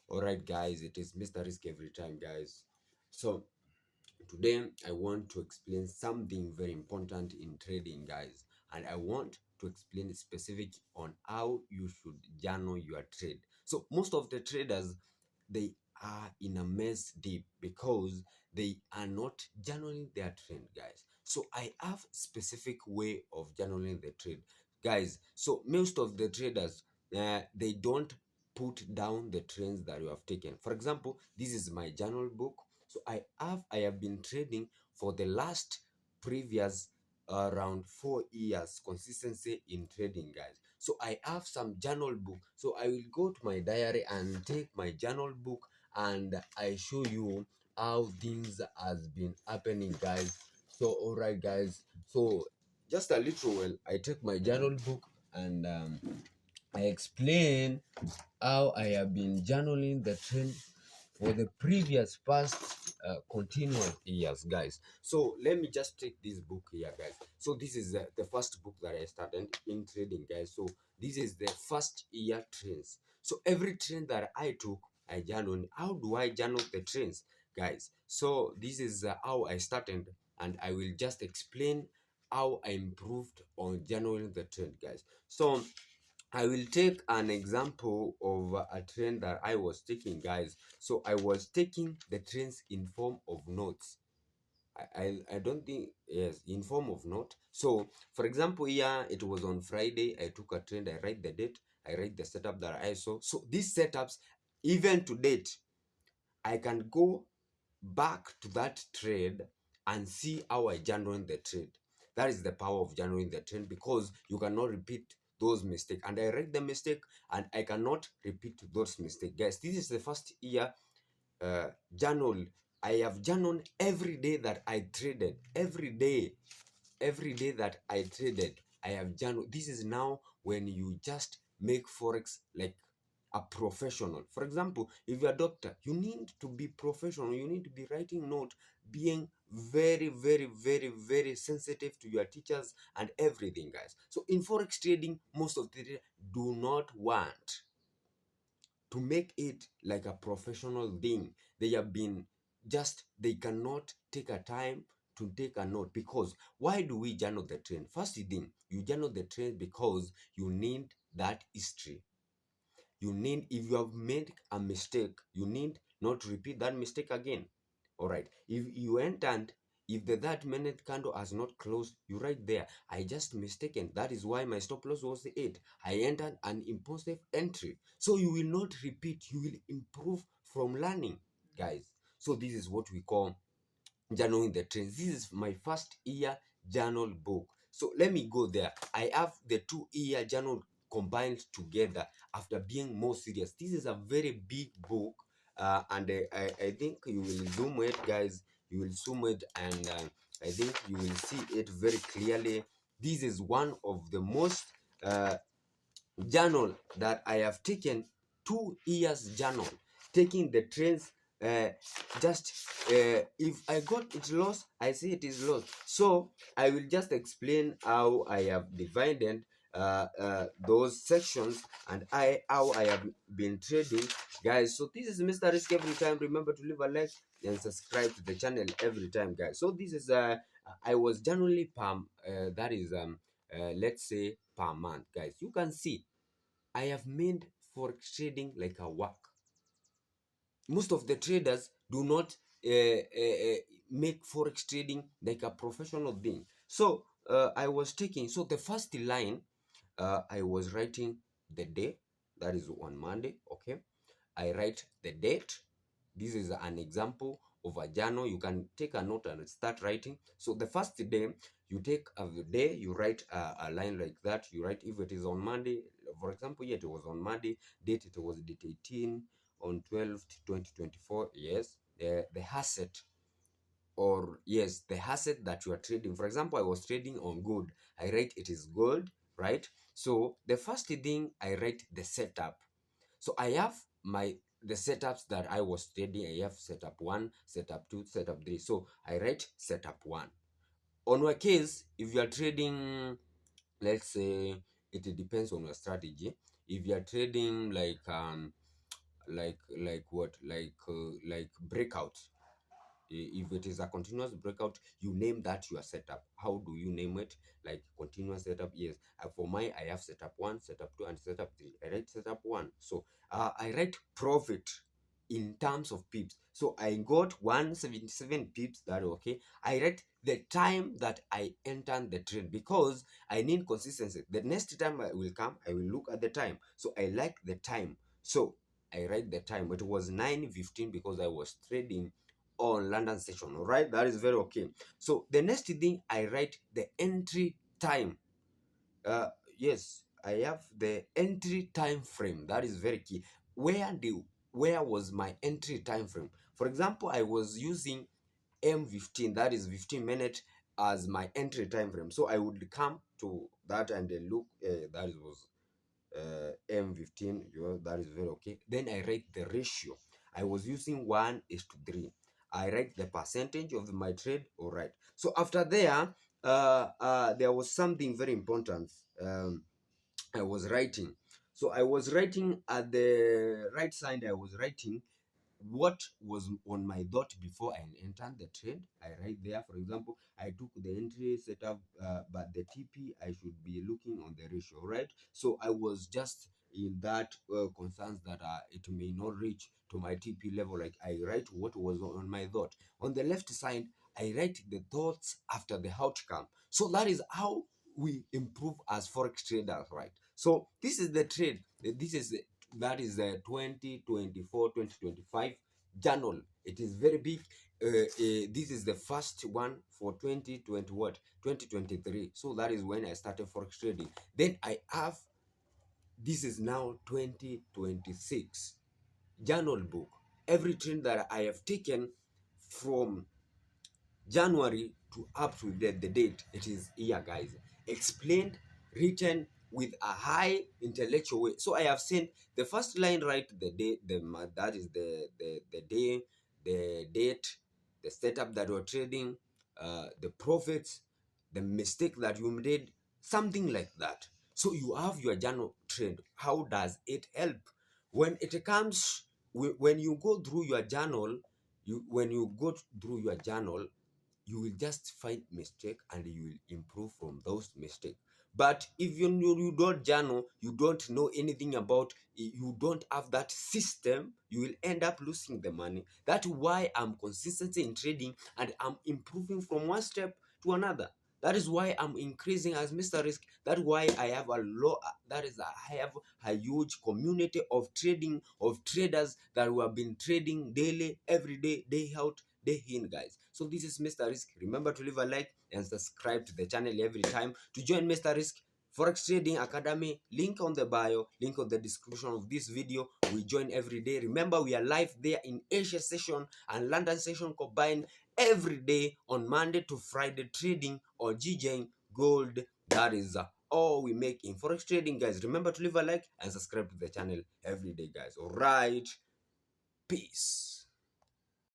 All right, guys, it is Mr. Risk every time, guys. So today I want to explain something very important in trading, guys, and I want to explain specific on how you should journal your trade. So most of the traders, they are in a mess deep because they are not journaling their trend, guys. So I have specific way of journaling the trade, guys. So most of the traders, they don't put down the trends that you have taken. For example, this is my journal book. So I have been trading for the last previous around 4 years consistency in trading, guys. So I have some journal book. So I will go to my diary and take my journal book and I show you how things has been happening, guys. So all right, guys. So just a little while, I take my journal book and I explain how I have been journaling the trend for the previous past continuous years, guys. So let me just take this book here, guys. So this is the first book that I started in trading, guys. So this is the first year trends. So every trend that I took, I journal. How do I journal the trends, guys? So this is how I started, and I will just explain how I improved on journaling the trend, guys. So I will take an example of a trend that I was taking, guys. So I was taking the trends in form of notes. I don't think, yes, in form of note. So for example, here it was on Friday. I took a trend. I write the date. I write the setup that I saw. So these setups, even to date, I can go back to that trade and see how I journaled the trade. That is the power of journaling the trade, because you cannot repeat those mistakes. And I read the mistake and I cannot repeat those mistakes. Guys, this is the first year journal. I have journaled every day that I traded. Every day that I traded, I have journaled. This is now when you just make forex like a professional. For example, if you're a doctor, you need to be professional. You need to be writing note, being very, very, very, very sensitive to your teachers and everything, guys. So in forex trading, most of the traders do not want to make it like a professional thing. They have been just, they cannot take a time to take a note. Because why do we journal the trend? First thing, you journal the trend because you need that history. You need, if you have made a mistake, you need not to repeat that mistake again. All right, if you entered, if the that minute candle has not closed, you write there, I just mistaken, that is why my stop loss was the 8. I entered an impulsive entry. So you will not repeat, you will improve from learning, guys. So this is what we call journaling the trends. This is my first year journal book. So let me go there. I have the 2 year journal combined together after being more serious. This is a very big book, and I think you will zoom it, guys. You will zoom it, and I think you will see it very clearly. This is one of the most journal that I have taken. 2 years journal, taking the trends. uh, just if I got it lost, I see it is lost. So I will just explain how I have divided those sections, and how I have been trading, guys. So this is Mr. Risk every time. Remember to leave a like and subscribe to the channel every time, guys. So this is I was generally per that is let's say per month, guys. You can see I have made forex trading like a work. Most of the traders do not make forex trading like a professional thing. So I was taking, so the first line, I was writing the day, that is on Monday. Okay, I write the date. This is an example of a journal. You can take a note and start writing. So the first day, you take a day, you write a line like that. You write, if it is on Monday, for example, yeah, it was on Monday, date, it was date 18 on 12th 2024. Yes, the asset, or yes, the asset that you are trading. For example, I was trading on gold. I write it is gold, right? So the first thing, I write the setup. So I have the setups that I was trading. I have setup 1, setup 2, setup 3. So I write setup 1. On your case, if you are trading, let's say, it depends on your strategy. If you are trading like like what, like breakout. If it is a continuous breakout, you name that your setup. How do you name it? Like continuous setup. Yes, for my, I have setup 1, setup 2, and setup 3. I write setup 1. So I write profit in terms of pips. So I got 177 pips. That okay. I write the time that I entered the trade because I need consistency. The next time I will come, I will look at the time. So I like the time. So I write the time. It was 9:15 because I was trading on London session. All right, that is very okay. So the next thing, I write the entry time. uh yes, I have the entry time frame. That is very key. Where was my entry time frame? For example, I was using M15, that is 15 minutes, as my entry time frame. So I would come to that and then look, that was M15. That is very okay. Then I write the ratio. I was using 1:3. I write the percentage of my trade. All right. So after there was something very important. I was writing. So I was writing at the right side. I was writing what was on my dot before I entered the trade. I write there, for example, I took the entry setup, but the TP, I should be looking on the ratio, right? So I was just in that concerns that it may not reach to my TP level. Like I write what was on my dot. On the left side, I write the thoughts after the outcome. So that is how we improve as forex traders, right? So this is the trade. This is that is the 2024-2025 journal. It is very big. This is the first one for 2020 what 2023. So that is when I started forex trading. Then I have, this is now 2026 journal book. Every trade that I have taken from January to up to the date, it is here, guys. Explained, written with a high intellectual way. So I have seen the first line, right? The day, that is the day, the date, the setup that you're trading, the profits, the mistake that you made, something like that. So you have your journal trade. How does it help when it comes? When you go through your journal, when you go through your journal, you will just find mistake and you will improve from those mistakes. But if you don't journal, you don't know anything about, you don't have that system, you will end up losing the money. That's why I'm consistent in trading and I'm improving from one step to another. That is why I'm increasing as Mr. Risk. That's why I have a lot. I have a huge community of trading, of traders that we have been trading daily, every day, day out, day in, guys. So this is Mr. Risk. Remember to leave a like and subscribe to the channel every time. To join Mr. Risk Forex Trading Academy, link on the bio, link on the description of this video. We join every day. Remember, we are live there in Asia session and London session combined every day on Monday to Friday, trading or GJing gold. That is all we make in Forex trading, guys. Remember to leave a like and subscribe to the channel every day, guys. All right. Peace.